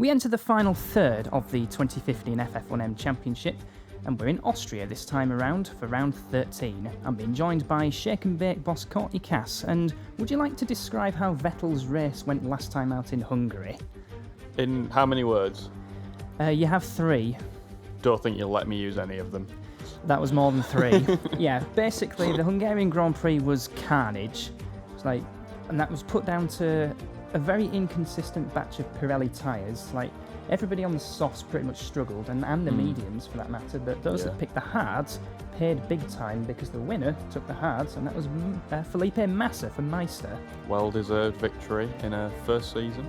we enter the final third of the 2015 FF1M Championship, and we're in Austria this time around for round 13. I'm being joined by Shake and Bake boss Courtney Cass, and would you like to describe how Vettel's race went last time out in Hungary? In how many words? You have 3. Don't think you'll let me use any of them. That was more than 3. Yeah, basically the Hungarian Grand Prix was carnage. It's like, and that was put down to a very inconsistent batch of Pirelli tyres. Like, everybody on the softs pretty much struggled, and the mediums for that matter, but those that picked the hards paid big time because the winner took the hards, and that was Felipe Massa for Meister. Well-deserved victory in her first season.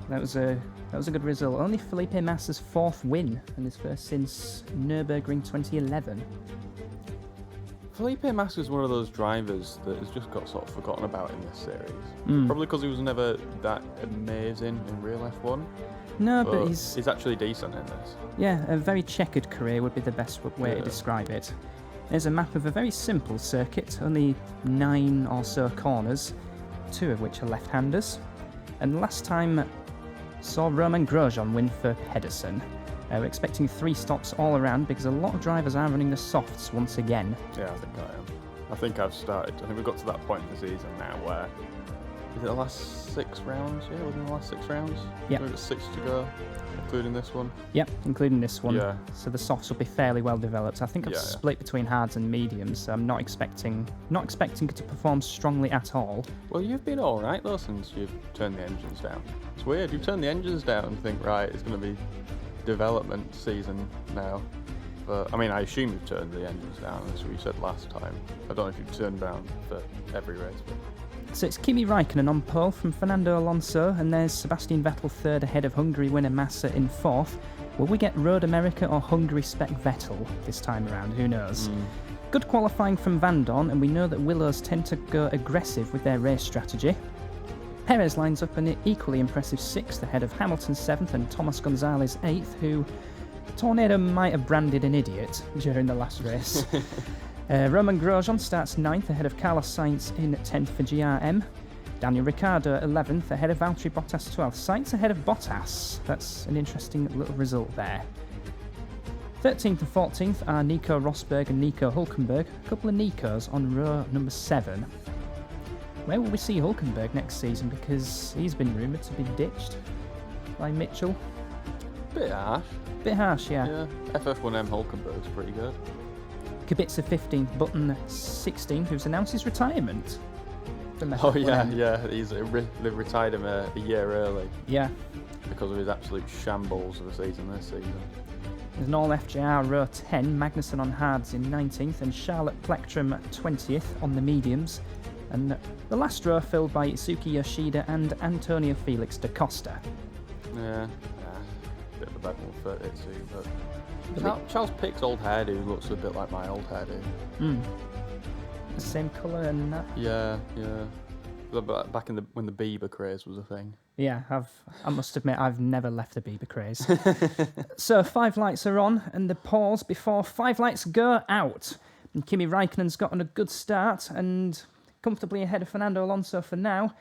That was a good result. Only Felipe Massa's 4th win, and his first since Nürburgring 2011. Felipe Massa is one of those drivers that has just got sort of forgotten about in this series. Probably because he was never that amazing in real F1. No, but he's actually decent in this. Yeah, a very checkered career would be the best way to describe it. There's a map of a very simple circuit, only 9 or so corners, 2 of which are left-handers. And last time saw Romain Grosjean win for Pedersen. We're expecting 3 stops all around because a lot of drivers are running the softs once again. Yeah, I think I am. I think we've got to that point in the season now where, is it the last 6 rounds? Yeah, within the last 6 rounds? Yeah. We've got 6 to go, including this one. Yep, including this one. Yeah. So the softs will be fairly well developed. I think I've split between hards and mediums, so I'm not expecting it to perform strongly at all. Well, you've been alright though since you've turned the engines down. It's weird, you've turned the engines down and think, right, it's going to be development season now. But I mean, I assume you've turned the engines down, that's what you said last time. I don't know if you've turned down for every race. But... So it's Kimi Räikkönen on pole from Fernando Alonso, and there's Sebastian Vettel 3rd ahead of Hungary winner Massa in 4th. Will we get Road America or Hungary spec Vettel this time around? Who knows? Good qualifying from Van Dorn, and we know that Willows tend to go aggressive with their race strategy. Perez lines up an equally impressive 6th ahead of Hamilton 7th and Thomas Gonzalez 8th, who Tornado might have branded an idiot during the last race. Romain Grosjean starts 9th ahead of Carlos Sainz in 10th for GRM. Daniel Ricciardo 11th ahead of Valtteri Bottas 12th. Sainz ahead of Bottas. That's an interesting little result there. 13th and 14th are Nico Rosberg and Nico Hülkenberg. A couple of Nicos on row number 7. Where will we see Hülkenberg next season? Because he's been rumoured to be ditched by Mitchell. Bit harsh. Bit harsh, yeah. Yeah, FF1M Hülkenberg's pretty good. Kubica 15th, Button 16th, who's announced his retirement. Oh yeah, they've retired him a year early. Yeah. Because of his absolute shambles of a season this season. There's an all FJR row 10, Magnussen on hards in 19th, and Charlotte Plectrum 20th on the mediums. And the last row filled by Itsuki Yoshida and Antonio Felix da Costa. Yeah, bit of a bad one for Itsu, but Charles Pick's old hairdo looks a bit like my old hairdo. The same colour and that. Yeah. Back in when the Bieber craze was a thing. Yeah, I must admit I've never left the Bieber craze. So 5 lights are on, and the pause before 5 lights go out. And Kimi Räikkönen's gotten a good start and comfortably ahead of Fernando Alonso for now.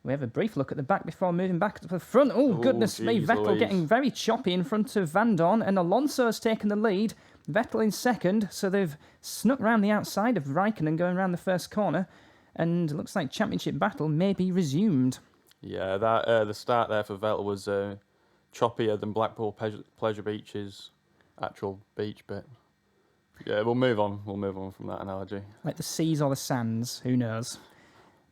We have a brief look at the back before moving back to the front. Oh, goodness me, Vettel Louise. Getting very choppy in front of Van Dorn, and Alonso has taken the lead. Vettel in 2nd, so they've snuck round the outside of Räikkönen going round the first corner, and it looks like championship battle may be resumed. Yeah, that the start there for Vettel was choppier than Blackpool Pleasure Beach's actual beach bit. Yeah, we'll move on from that analogy. Like the seas or the sands, who knows?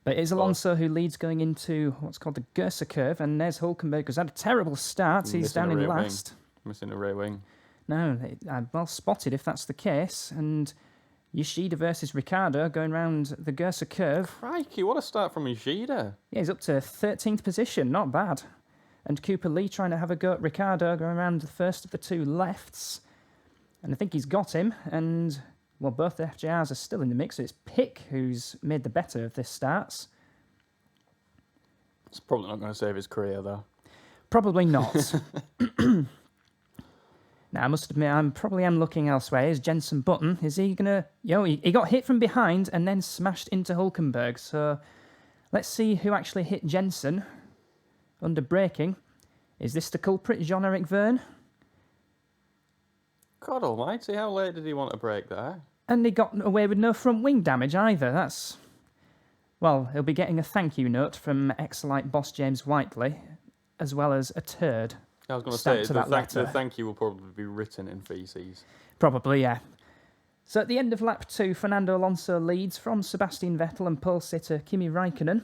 But it is Alonso who leads going into what's called the Gersa curve, and there's Hülkenberg, who's had a terrible start. He's down in last. Missing a rear wing. No, well spotted if that's the case. And Yoshida versus Ricciardo going round the Gersa curve. Crikey, what a start from Yoshida. Yeah, he's up to 13th position, not bad. And Cooper Lee trying to have a go at Ricciardo going around the first of the 2 lefts. And I think he's got him, and... well, both the FJRs are still in the mix. So it's Pick who's made the better of this starts. It's probably not going to save his career, though. Probably not. Now, I must admit, I probably am looking elsewhere. Is Jenson Button? Is he going to... he got hit from behind and then smashed into Hülkenberg. So let's see who actually hit Jenson under braking. Is this the culprit, Jean-Eric Verne? God almighty, how late did he want to break there? And he got away with no front wing damage either. That's... Well, he'll be getting a thank you note from ex-Light boss James Whiteley, as well as a turd. I was going to stamped say, to that letter. the thank you will probably be written in feces. Probably, yeah. So at the end of lap 2, Fernando Alonso leads from Sebastian Vettel and pole sitter Kimi Raikkonen.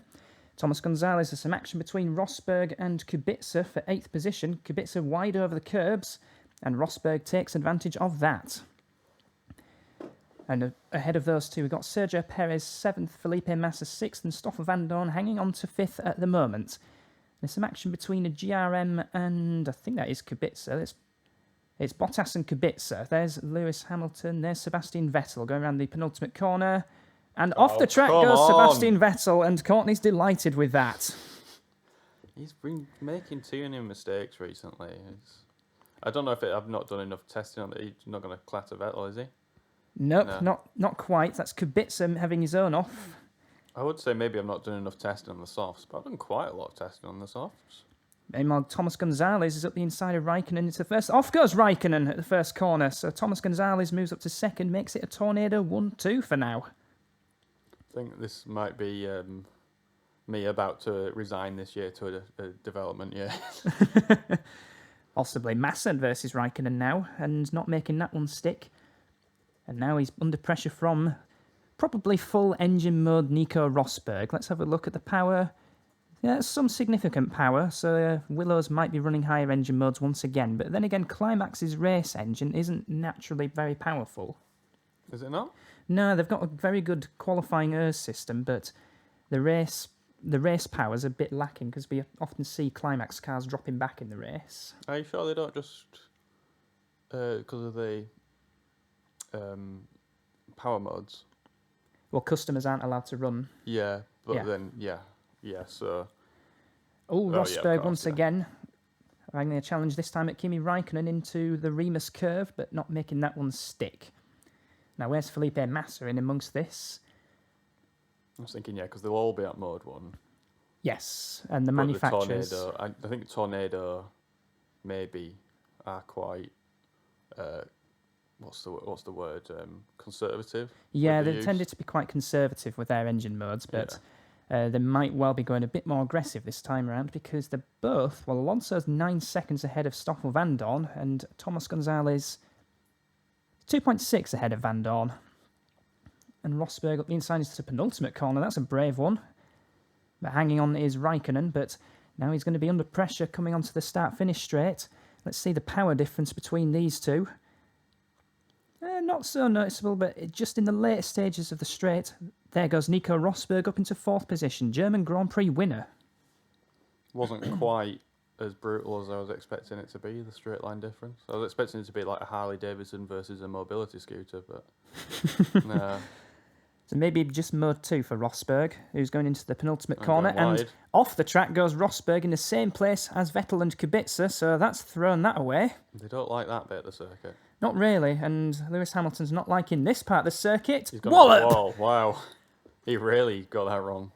Thomas Gonzalez has some action between Rosberg and Kubica for 8th position. Kubica wide over the curbs, and Rosberg takes advantage of that. And ahead of those two, we've got Sergio Perez 7th, Felipe Massa 6th, and Stoffel Vandoorne hanging on to 5th at the moment. There's some action between a GRM and I think that is Kubica. It's Bottas and Kubica. There's Lewis Hamilton. There's Sebastian Vettel going around the penultimate corner. And off the track goes Sebastian Vettel, and Courtney's delighted with that. He's been making too many mistakes recently. I don't know if I've not done enough testing on it. He's not going to clatter Vettel, is he? Nope, No. not quite. That's Kubica having his own off. I would say maybe I've not done enough testing on the softs, but I've done quite a lot of testing on the softs. Meanwhile, Thomas Gonzalez is up the inside of Raikkonen into the first. Off goes Raikkonen at the first corner. So Thomas Gonzalez moves up to second, makes it a tornado 1-2 for now. I think this might be me about to resign this year to a development year. Possibly Massa versus Raikkonen now, and not making that one stick. And now he's under pressure from probably full engine mode Nico Rosberg. Let's have a look at the power. Yeah, some significant power, so Willows might be running higher engine modes once again. But then again, Climax's race engine isn't naturally very powerful. Is it not? No, they've got a very good qualifying ERS system, but the race power's a bit lacking because we often see Climax cars dropping back in the race. Are you sure they don't just because of the power modes? Well, customers aren't allowed to run. Yeah, but Yeah. then so. Oh, Rosberg once yeah. again. Having a challenge this time at Kimi Raikkonen into the Remus curve, but not making that one stick. Now, where's Felipe Massa in amongst this? I was thinking, because they'll all be at mode 1. Yes, and the But manufacturers. The Tornado, I think the Tornado maybe are quite, what's the word? Conservative? Yeah, with the they use. tended to be quite conservative with their engine modes, but they might well be going a bit more aggressive this time around because they're both, well, Alonso's 9 seconds ahead of Stoffel Vandoorne and Thomas Gonzalez 2.6 ahead of Vandoorne. And Rosberg up the inside into the penultimate corner. That's a brave one. But hanging on is Raikkonen, but now he's going to be under pressure coming onto the start-finish straight. Let's see the power difference between these two. Not so noticeable, but just in the late stages of the straight, there goes Nico Rosberg up into 4th position, German Grand Prix winner. Wasn't quite as brutal as I was expecting it to be, the straight line difference. I was expecting it to be like a Harley Davidson versus a mobility scooter, but no. So maybe just mode 2 for Rosberg, who's going into the penultimate And corner. going And wide. off the track goes Rosberg in the same place as Vettel and Kubica, so that's thrown that away. They don't like that bit of the circuit. Not really, and Lewis Hamilton's not liking this part of the circuit. He's got Wallop! a wall. Wow. He really got that wrong.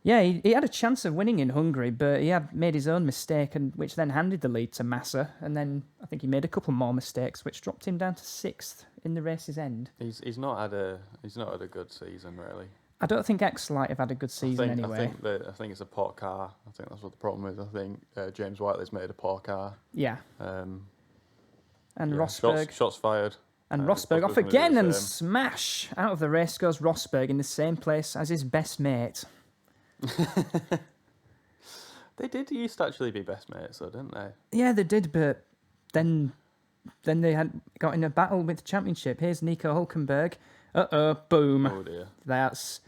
Yeah, he had a chance of winning in Hungary, but he had made his own mistake, and which then handed the lead to Massa. And then I think he made a couple more mistakes, which dropped him down to 6th in the race's end. He's not had a good season really. I don't think X-Light have had a good season anyway. I think it's a pot car. I think that's what the problem is. I think James Whiteley's made a pot car. Yeah. And Rosberg. shots fired. And Rosberg off Rosberg's gonna do again the and same. smash. Out of the race goes Rosberg in the same place as his best mate. They did used to actually be best mates, though, didn't they? Yeah, they did, but then they had got in a battle with the championship. Here's Nico Hulkenberg. Boom. Oh dear. That's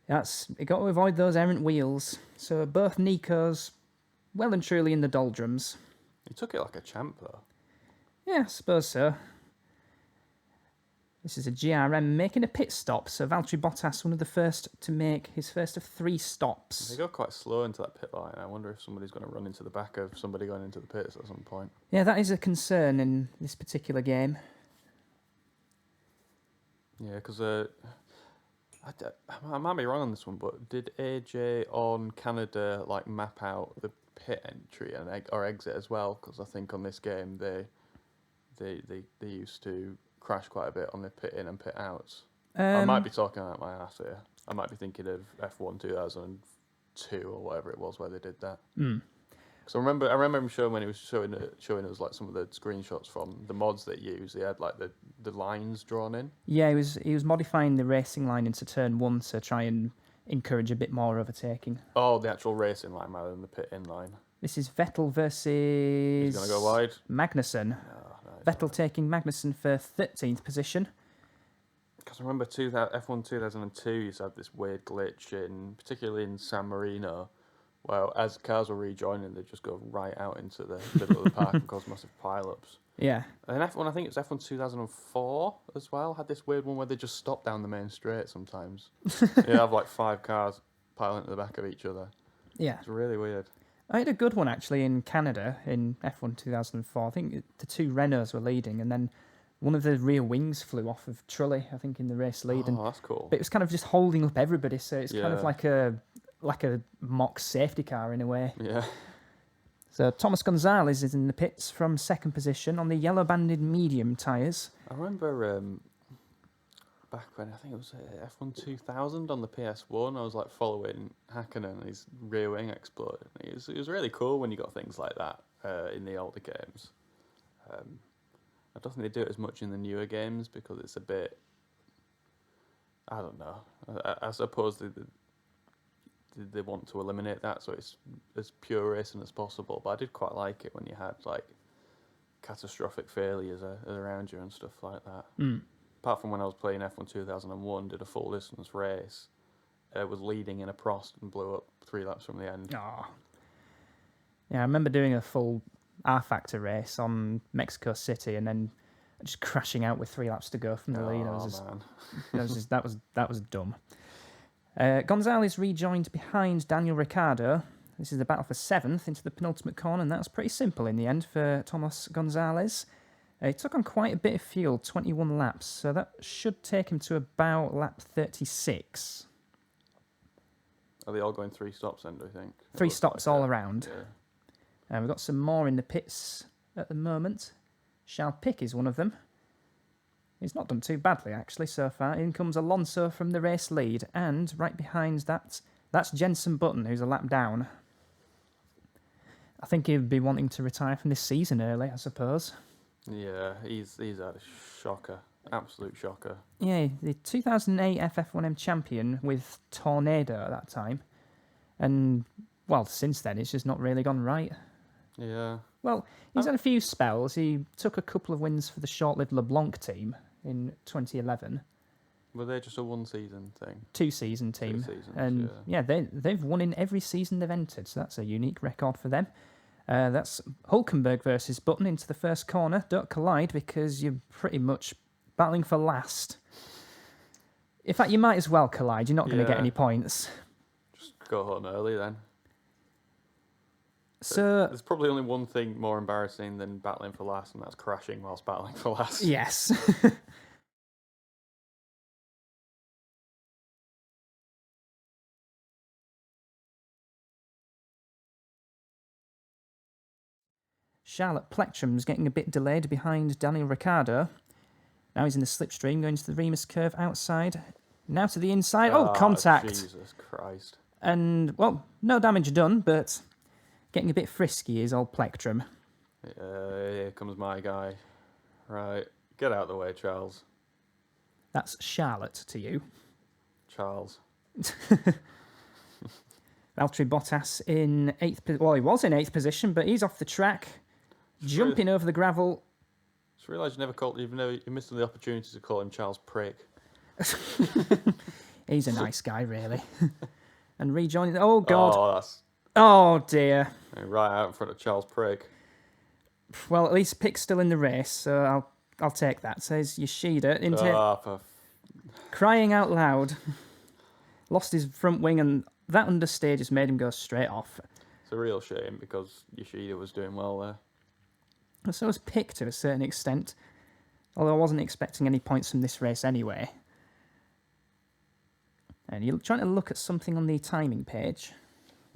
you got to avoid those errant wheels. So both Nicos well and truly in the doldrums. He took it like a champ, though. Yeah, I suppose so. This is a GRM making a pit stop, so Valtteri Bottas, one of the first to make his first of 3 stops. They go quite slow into that pit line. I wonder if somebody's going to run into the back of somebody going into the pits at some point. Yeah, that is a concern in this particular game. Yeah, because I might be wrong on this one, but did AJ on Canada map out the pit entry and or exit as well, because I think on this game they used to crash quite a bit on the pit in and pit outs. I might be talking out my ass here. I might be thinking of F1 2002 or whatever it was where they did that. Because I remember him showing when he was showing us like some of the screenshots from the mods they use. They had like the lines drawn in. Yeah, he was modifying the racing line into turn 1 to try and encourage a bit more overtaking. Oh, the actual racing line rather than the pit in line. This is Vettel versus He's going to go wide. Magnussen. Vettel taking Magnussen for 13th position. Because I remember F1 2002 used to have this weird glitch particularly in San Marino, where as cars were rejoining, they'd just go right out into the middle of the park and cause massive pile-ups. Yeah. And then F1, I think it was F1 2004 as well, had this weird one where they just stopped down the main straight sometimes. You have like 5 cars piling into the back of each other. Yeah. It's really weird. I had a good one actually in Canada in F1 2004. I think the 2 Renaults were leading, and then one of the rear wings flew off of Trulli, I think, in the race lead. Oh, that's cool. But it was kind of just holding up everybody, so it's kind of like a mock safety car in a way. Yeah. So Thomas Gonzalez is in the pits from 2nd position on the yellow-banded medium tyres. I remember back when I think it was F1 2000 on the PS1, I was like following Hakkinen and his rear wing exploded. It was really cool when you got things like that in the older games. I don't think they do it as much in the newer games because it's a bit, I don't know. I suppose they want to eliminate that, so it's as pure racing as possible. But I did quite like it when you had like catastrophic failures around you and stuff like that. Apart from when I was playing F1 2001, did a full distance race, was leading in a Prost and blew up 3 laps from the end. Oh. Yeah, I remember doing a full R-Factor race on Mexico City and then just crashing out with 3 laps to go from the lead. That was dumb. Gonzalez rejoined behind Daniel Ricciardo. This is the battle for 7th into the penultimate corner, and that was pretty simple in the end for Thomas Gonzalez. He took on quite a bit of fuel, 21 laps, so that should take him to about lap 36. Are they all going 3 stops then, do you think? 3 stops all around. Yeah. We've got some more in the pits at the moment. Charles Pic is one of them. He's not done too badly, actually, so far. In comes Alonso from the race lead, and right behind that's Jenson Button, who's a lap down. I think he'd be wanting to retire from this season early, I suppose. Yeah, he's had a shocker. Absolute shocker. Yeah, the 2008 FF1M champion with Tornado at that time. And, well, since then, it's just not really gone right. Yeah. Well, he's had a few spells. He took a couple of wins for the short-lived LeBlanc team in 2011. Were they just a 1-season thing? 2-season team. 2 seasons, and they've won in every season they've entered, so that's a unique record for them. That's Hulkenberg versus Button into the first corner. Don't collide because you're pretty much battling for last. In fact, you might as well collide. You're not going to get any points. Just go home early then. So there's probably only one thing more embarrassing than battling for last, and that's crashing whilst battling for last. Yes. Charlotte Plectrum's getting a bit delayed behind Daniel Ricciardo. Now he's in the slipstream, going to the Remus curve outside. Now to the inside. Oh, contact. Jesus Christ. And, well, no damage done, but getting a bit frisky is old Plectrum. Here comes my guy. Right, get out of the way, Charles. That's Charlotte to you. Charles. Valtteri Bottas in 8th. Well, he was in 8th position, but he's off the track, jumping over the gravel. Just realised you missed the opportunity to call him Charles Prick. He's a nice guy, really. And rejoining. Oh God. Oh, that's. Oh dear. Right out in front of Charles Prick. Well, at least Pick's still in the race, so I'll take that. Says Yoshida into crying out loud. Lost his front wing, and that understeer just made him go straight off. It's a real shame because Yoshida was doing well there. So was Pick to a certain extent, although I wasn't expecting any points from this race anyway. And you're trying to look at something on the timing page.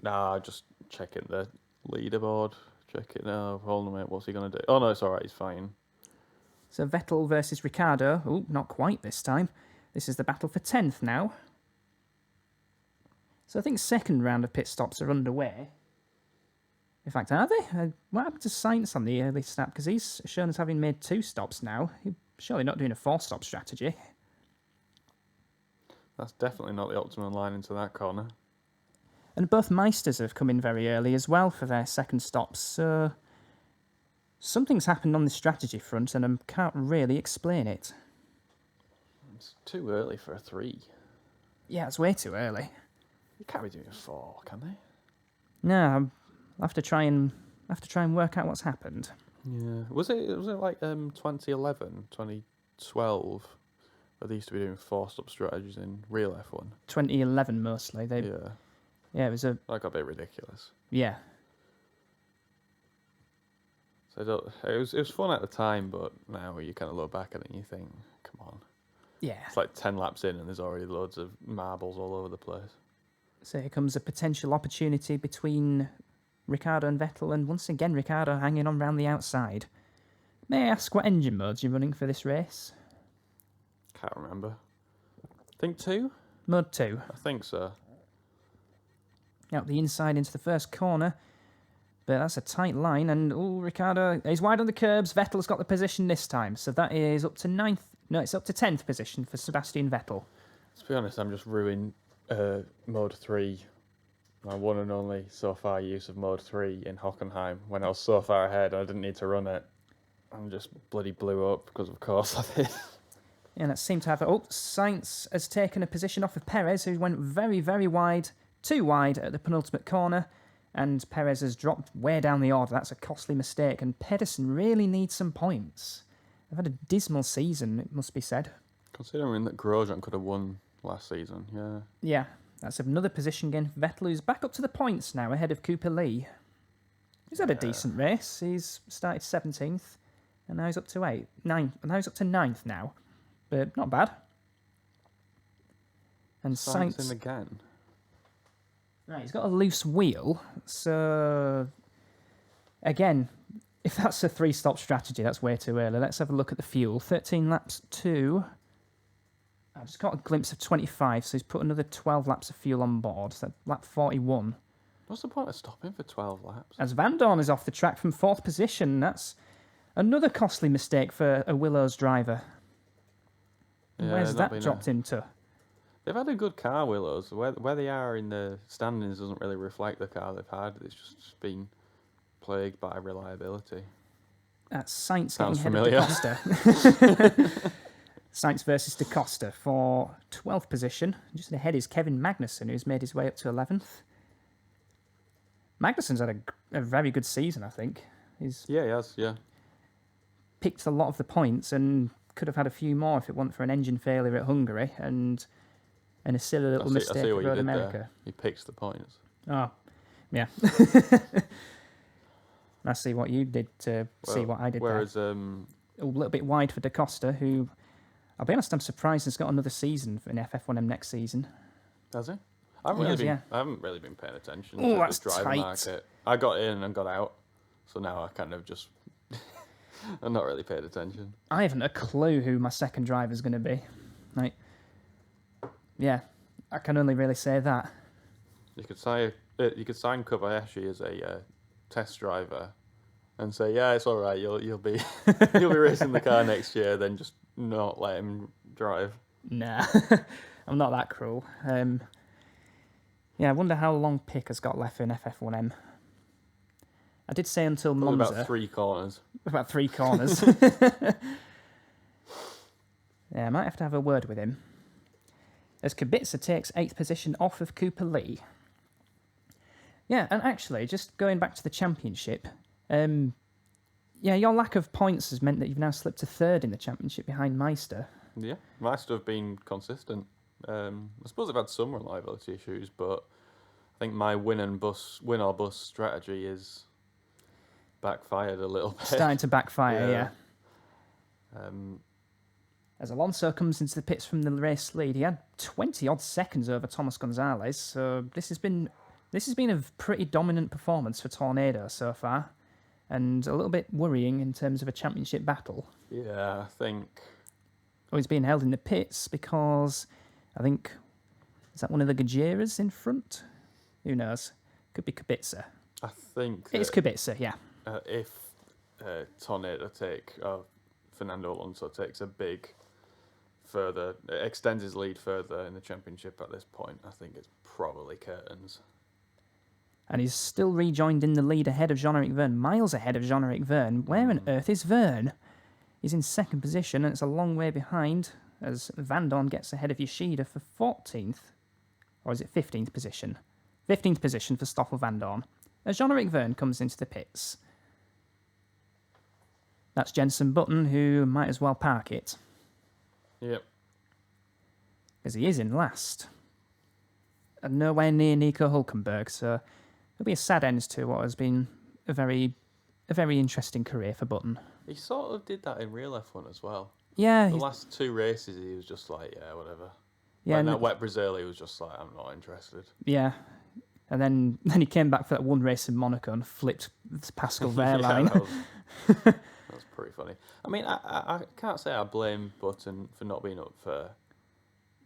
Nah, just checking the leaderboard. Check it now. Hold on a minute. What's he going to do? Oh, no, it's all right. He's fine. So Vettel versus Ricciardo. Oh, not quite this time. This is the battle for 10th now. So I think second round of pit stops are underway. In fact, are they? What happened to Sainz on the early snap? Because he's shown as having made 2 stops now. He's surely not doing a 4-stop strategy. That's definitely not the optimum line into that corner. And both Meisters have come in very early as well for their second stops. So something's happened on the strategy front and I can't really explain it. It's too early for a 3. Yeah, it's way too early. You can't be doing a 4, can they? No, I'll have to try and work out what's happened. Yeah. Was it like 2011, 2012, where they used to be doing 4-stop strategies in real F1? 2011 mostly. Yeah, it was a... That got a bit ridiculous. Yeah. So it was fun at the time, but now you kind of look back at it and you think, come on. Yeah. It's like 10 laps in and there's already loads of marbles all over the place. So here comes a potential opportunity between Ricciardo and Vettel, and once again Ricciardo hanging on round the outside. May I ask what engine modes you're running for this race? Can't remember. I think 2? Mode 2. I think so. Out the inside into the first corner. But that's a tight line, and Ricciardo, he's wide on the curbs. Vettel's got the position this time, so that is up to 9th. No, it's up to 10th position for Sebastian Vettel. To be honest, I'm just ruining Mode 3. My one and only so far use of Mode 3 in Hockenheim when I was so far ahead and I didn't need to run it. I'm just bloody blew up because of course I did. Yeah, that seemed to have... Oh, Sainz has taken a position off of Perez, who went very, very wide, too wide at the penultimate corner, and Perez has dropped way down the order. That's a costly mistake, and Pedersen really needs some points. They've had a dismal season, it must be said. Considering that Grosjean could have won last season, yeah. Yeah, that's another position gain for Vettel, who's back up to the points now, ahead of Cooper Lee. He's had a decent race. He's started 17th, and now he's up to 9th. Now he's up to 9th now, but not bad. And Sainz Sainz in again. Right, he's got a loose wheel, so again, if that's a 3-stop strategy, that's way too early. Let's have a look at the fuel. 13 laps to... I've just got a glimpse of 25, so he's put another 12 laps of fuel on board. So lap 41. What's the point of stopping for 12 laps? As Van Dorn is off the track from 4th position, that's another costly mistake for a Willows driver. Yeah, Where's that dropped into? They've had a good car, Willows. Where they are in the standings doesn't really reflect the car they've had. It's just been plagued by reliability. That's Sainz Sounds getting familiar. ahead of Da Costa. Sainz versus Da Costa for 12th position. Just ahead is Kevin Magnussen, who's made his way up to 11th. Magnussen's had a very good season, I think. He has, yeah. Picked a lot of the points and could have had a few more if it weren't for an engine failure at Hungary and a silly little mistake at Road America. There. He picks the points. Oh, yeah. I see what you did to see what I did whereas, there. A little bit wide for Da Costa, who, I'll be honest, I'm surprised has got another season in FF1M next season. Has he? I haven't really been paying attention to that's the driver tight. market. I got in and got out, so now I kind of just... I'm not really paid attention. I haven't a clue who my second driver's going to be. Like, yeah, I can only really say that. You could sign Kobayashi as a test driver, and say, yeah, it's all right. You'll be you'll be racing the car next year. Then just not let him drive. Nah, I'm not that cruel. Yeah, I wonder how long Pick has got left in FF1M. I did say until Probably Monza. about 3 corners. About 3 corners. Yeah, I might have to have a word with him. As Kubica takes 8th position off of Cooper Lee. Yeah, and actually, just going back to the championship, your lack of points has meant that you've now slipped to 3rd in the championship behind Meister. Yeah, Meister have been consistent. I suppose they've had some reliability issues, but I think my win or bust strategy is backfired a little bit. Starting to backfire, yeah. Um, As Alonso comes into the pits from the race lead, he had 20-odd seconds over Thomas Gonzalez, so this has been This has been a pretty dominant performance for Tornado so far, and a little bit worrying in terms of a championship battle. Yeah, I think... Oh, he's being held in the pits because I think... Is that one of the Gajeras in front? Who knows? Could be Kubica. I think... It's Kubica, yeah. If Tornado Fernando Alonso takes a big extends his lead further in the championship at this point, I think it's probably curtains. And he's still rejoined in the lead ahead of Jean-Eric Vergne, miles ahead of Jean-Eric Vergne. Where on earth is Vergne? He's in second position, and it's a long way behind as Van Dorn gets ahead of Yoshida for 14th. Or is it 15th position? 15th position for Stoffel Van Dorn. As Jean-Eric Vergne comes into the pits. That's Jenson Button, who might as well park it. Yep. Because he is in last. And nowhere near Nico Hülkenberg, so it'll be a sad end to what has been a very interesting career for Button. He sort of did that in real F1 as well. Yeah. The last 2 races, he was just like, yeah, whatever. Yeah. And that wet Brazil, he was just like, I'm not interested. Yeah. And then he came back for that one race in Monaco and flipped Pascal Wehrlein. That was pretty funny. I mean, I can't say I blame Button for not being up for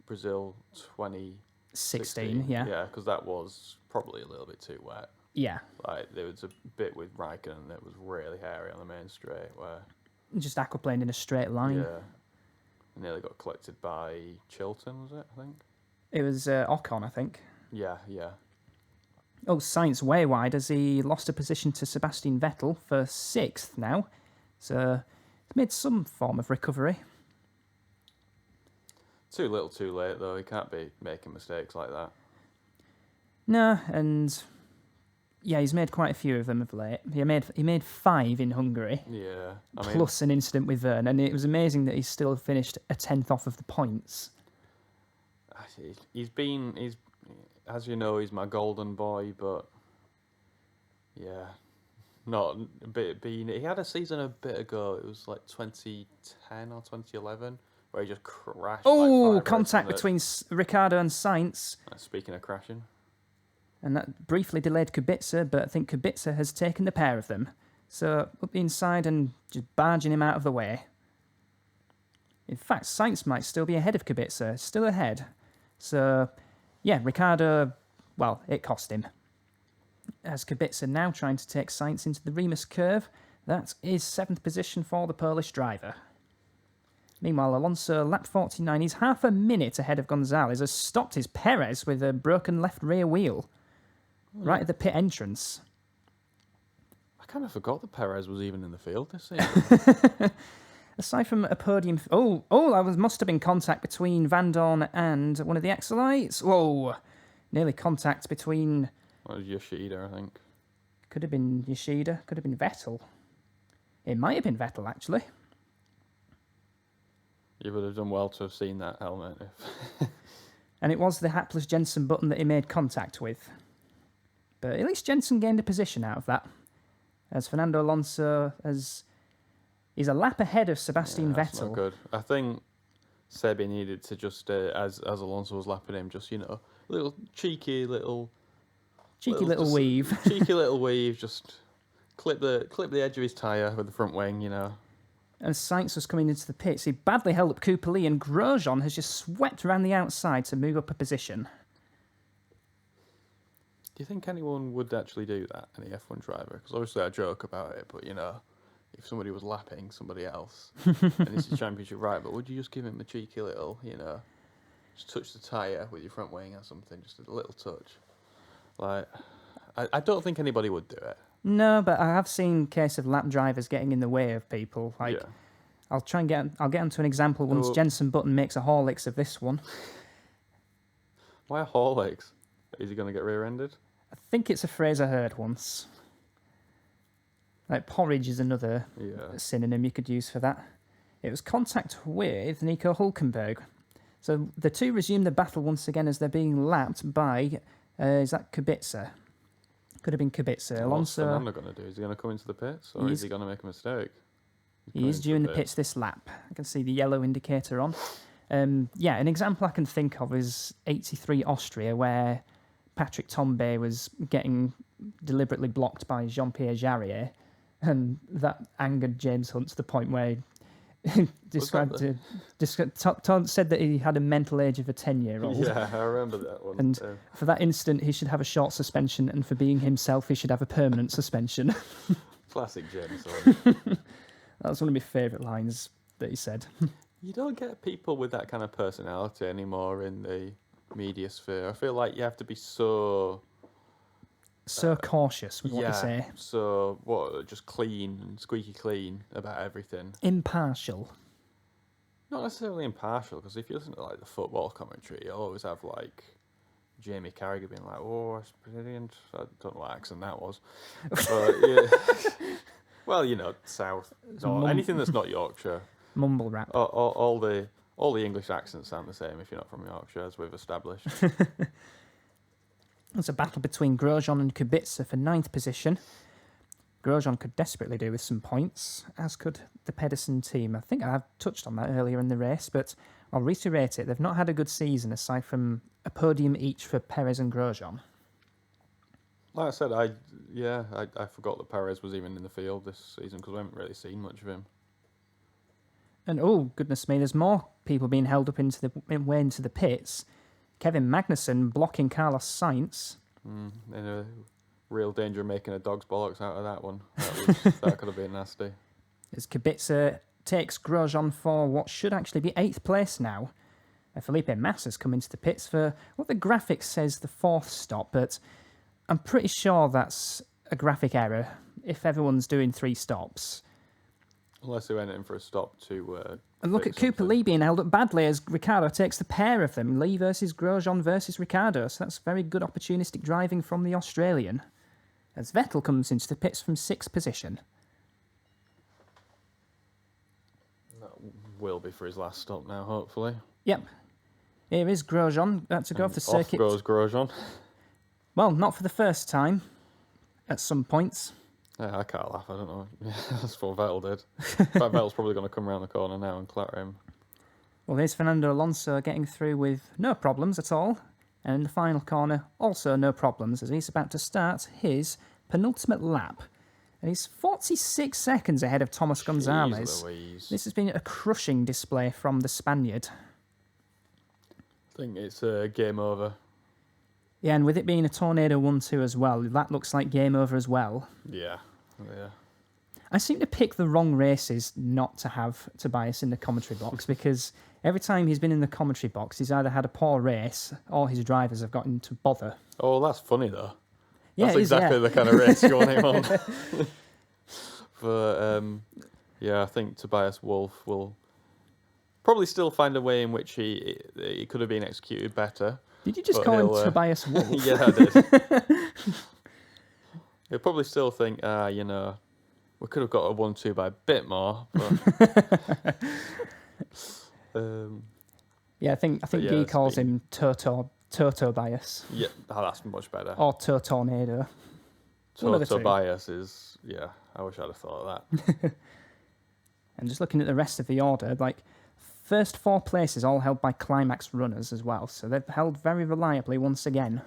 Brazil 2016. Yeah. Yeah, because that was probably a little bit too wet. Yeah. Like, there was a bit with Raikkonen that was really hairy on the main straight where... Just aquaplaned in a straight line. Yeah. Nearly got collected by Chilton, was it, I think? It was Ocon, I think. Yeah. Oh, Sainz way wide as he lost a position to Sebastian Vettel for 6th now. So, he's made some form of recovery. Too little, too late, though. He can't be making mistakes like that. No, and... Yeah, he's made quite a few of them of late. He made 5 in Hungary. Yeah. Plus an incident with Vergne, and it was amazing that he still finished a 10th off of the points. He's as you know, he's my golden boy, but yeah, not a bit being. He had a season a bit ago. It was like 2010 or 2011 where he just crashed. Oh, contact between Ricciardo and Sainz. Speaking of crashing. And that briefly delayed Kubica, but I think Kubica has taken the pair of them. So up the inside and just barging him out of the way. In fact, Sainz might still be ahead of Kubica, still ahead. So, yeah, Ricciardo, well, it cost him. As Kubica now trying to take Sainz into the Remus curve, that is 7th position for the Polish driver. Meanwhile, Alonso, lap 49, he's half a minute ahead of Gonzalez, has stopped his Perez with a broken left rear wheel. Right at the pit entrance. I kind of forgot that Perez was even in the field this season. Aside from a podium... must have been contact between Van Dorn and one of the Exolites. Whoa! Nearly contact between... What was Yoshida, I think. Could have been Yoshida, could have been Vettel. It might have been Vettel, actually. You would have done well to have seen that helmet. And it was the hapless Jenson Button that he made contact with. But at least Jenson gained a position out of that. As Fernando Alonso he's a lap ahead of Sebastian That's Vettel. not good. I think Sebi needed to just, as Alonso was lapping him, just, cheeky little weave. Cheeky little weave, just clip the edge of his tyre with the front wing, And Sainz was coming into the pits. He badly held up Cooper Lee, and Grosjean has just swept around the outside to move up a position. Do you think anyone would actually do that, any F1 driver? Because obviously I joke about it, but, if somebody was lapping somebody else, and it's a championship right, but would you just give him a cheeky little, just touch the tyre with your front wing or something, just a little touch? Like, I don't think anybody would do it. No, but I have seen case of lap drivers getting in the way of people. Like, yeah. I'll get onto an example once Jenson Button makes a Horlicks of this one. Why a Horlicks? Is he going to get rear-ended? I think it's a phrase I heard once. Like, porridge is another synonym you could use for that. It was contact with Nico Hülkenberg. So the two resume the battle once again as they're being lapped by, is that Kubica? Could have been Kubica. Alonso. What's Fernando going to do? Is he going to come into the pits, or is he going to make a mistake? He is due in the pits this lap. I can see the yellow indicator on. An example I can think of is 83 Austria, where Patrick Tambay was getting deliberately blocked by Jean-Pierre Jarier, and that angered James Hunt to the point where he said that he had a mental age of a 10-year-old. Yeah, I remember that one. And for that incident, he should have a short suspension, and for being himself, he should have a permanent suspension. Classic James Hunt. That was one of my favourite lines that he said. You don't get people with that kind of personality anymore in the media sphere. I feel like you have to be so cautious with what you say. Just clean and squeaky clean about everything. Impartial. Not necessarily impartial, because if you listen to like the football commentary, you'll always have like Jamie Carragher being like, "Oh, it's brilliant." I don't know what accent that was, but yeah. Well, South, anything that's not Yorkshire. Mumble rap. All the English accents sound the same if you're not from Yorkshire, as we've established. It's a battle between Grosjean and Kubica for 9th position. Grosjean could desperately do with some points, as could the Pedersen team. I think I've touched on that earlier in the race, but I'll reiterate it. They've not had a good season aside from a podium each for Perez and Grosjean. Like I said, I forgot that Perez was even in the field this season because we haven't really seen much of him. And oh, goodness me, there's more people being held up into the pits. Kevin Magnussen blocking Carlos Sainz. In a real danger of making a dog's bollocks out of that one. That could have been nasty. As Kubica takes Grosjean for what should actually be 8th place now. Felipe Massa's come into the pits for what the graphic says the 4th stop, but I'm pretty sure that's a graphic error if everyone's doing 3 stops. Unless they went in for a stop to... and look at Cooper Lee being held up badly as Ricciardo takes the pair of them. Lee versus Grosjean versus Ricciardo. So that's very good opportunistic driving from the Australian. As Vettel comes into the pits from 6th position. That will be for his last stop now, hopefully. Yep. Here is Grosjean about to go off the circuit. Off goes Grosjean. Well, not for the first time. At some points. Yeah, I can't laugh, I don't know. That's what Vettel did. In fact, Vettel's probably going to come around the corner now and clatter him. Well, here's Fernando Alonso getting through with no problems at all. And in the final corner, also no problems, as he's about to start his penultimate lap. And he's 46 seconds ahead of Thomas Gonzalez. This has been a crushing display from the Spaniard. I think it's game over. Yeah, and with it being a Tornado 1-2 as well, that looks like game over as well. Yeah. I seem to pick the wrong races not to have Tobias in the commentary box because every time he's been in the commentary box, he's either had a poor race or his drivers have gotten to bother. Oh, that's funny though. Yeah, that's exactly the kind of race you want him on. But I think Tobias Wolff will probably still find a way in which he could have been executed better. Did you just call him Tobias Wolff? Yeah, I did. He'll probably still think, we could have got a 1-2 by a bit more. But, I think he calls him Toto Bias. Yeah, that's much better. Or Tornado. Toto Bias is, I wish I'd have thought of that. And just looking at the rest of the order, first 4 places all held by Climax runners as well, so they've held very reliably once again.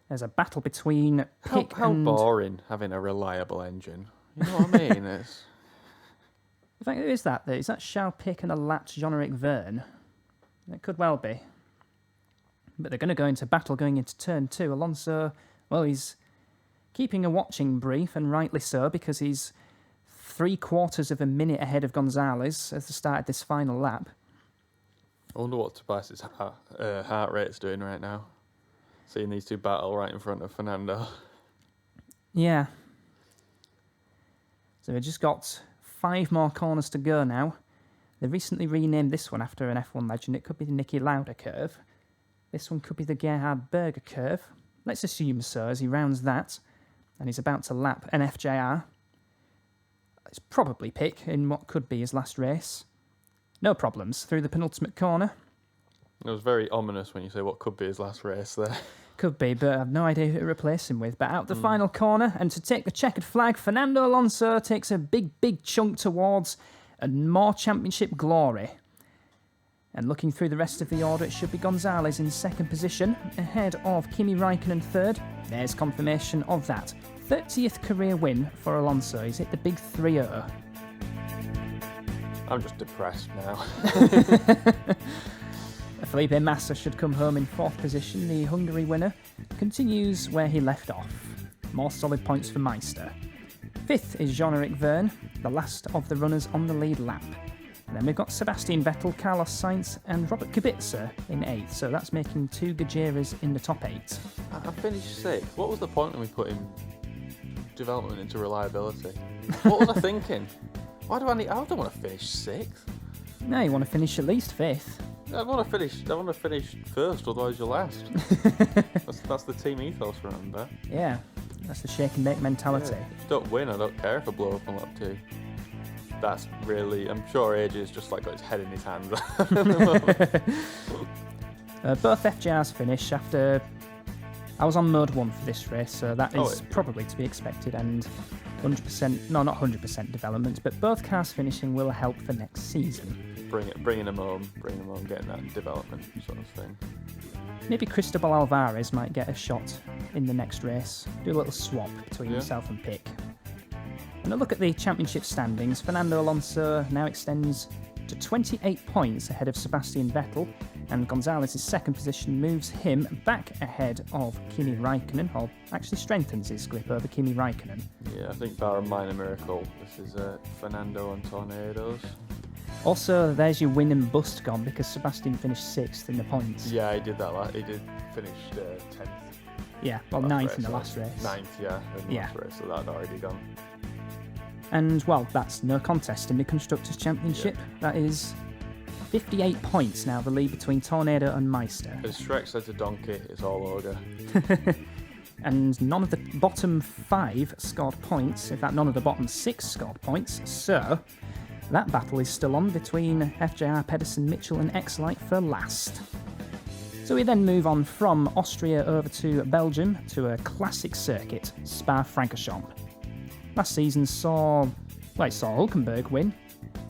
There's a battle between Pick how and... boring having a reliable engine. You know what I mean? It's... I think is that Charles Pick and a lapped Jean-Eric Verne? It could well be. But they're going to go into battle going into turn 2. Alonso, well, he's keeping a watching brief, and rightly so, because he's 3/4 of a minute ahead of Gonzalez at the start of this final lap. I wonder what Tobias' heart rate's doing right now. Seeing these two battle right in front of Fernando. Yeah. So we've just got 5 more corners to go now. They recently renamed this one after an F1 legend. It could be the Niki Lauda curve. This one could be the Gerhard Berger curve. Let's assume so, as he rounds that. And he's about to lap an FJR. It's probably Pick in what could be his last race. No problems through the penultimate corner. It was very ominous when you say what could be his last race there. Could be, but I have no idea who to replace him with. But out the final corner, and to take the checkered flag, Fernando Alonso takes a big chunk towards more championship glory. And looking through the rest of the order, it should be Gonzalez in second position, ahead of Kimi Raikkonen third. There's confirmation of that. 30th career win for Alonso. He's hit the big 3-0. I'm just depressed now. Felipe Massa should come home in fourth position. The Hungary winner continues where he left off. More solid points for Meister. Fifth is Jean-Eric Verne, the last of the runners on the lead lap. And then we've got Sebastian Vettel, Carlos Sainz and Robert Kubica in 8th, so that's making 2 Gajeras in the top 8. I finished 6th. What was the point when we put in development into reliability? What was I thinking? I don't want to finish 6th. No, you want to finish at least 5th. I want to finish first, otherwise you're last. that's the team ethos, remember? Yeah, that's the shake and bake mentality. Yeah. If you don't win, I don't care if I blow up on lap 2. That's really, I'm sure AJ is just like got his head in his hands. Both FJRs finish after... I was on mode 1 for this race, so that is probably to be expected, and 100%, no, not 100% development, but both cars finishing will help for next season. Bringing them home, getting that development sort of thing. Maybe Cristobal Alvarez might get a shot in the next race. Do a little swap between yourself and Pick. And a look at the championship standings. Fernando Alonso now extends to 28 points ahead of Sebastian Vettel, and Gonzalez's second position moves him back ahead of Kimi Raikkonen, or actually strengthens his grip over Kimi Raikkonen. Yeah, I think bar a minor miracle, this is Fernando on Tornadoes. Also, there's your win and bust gone because Sebastian finished 6th in the points. Yeah, he did that. He did finish 10th. Yeah, well, 9th in the last race. 9th, yeah, in the last race, so that had already gone. And, well, that's no contest in the Constructors' Championship. Yeah. That is 58 points now, the lead between Tornado and Meister. As Shrek said to Donkey, it's all ogre. And none of the bottom 5 scored points. In fact, none of the bottom 6 scored points. So, that battle is still on between FJR, Pedersen, Mitchell and X-Lite for last. So we then move on from Austria over to Belgium to a classic circuit, Spa-Francorchamps. Last season saw Hulkenberg win.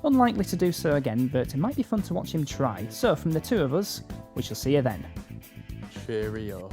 Unlikely to do so again, but it might be fun to watch him try. So from the two of us, we shall see you then. Cheerio.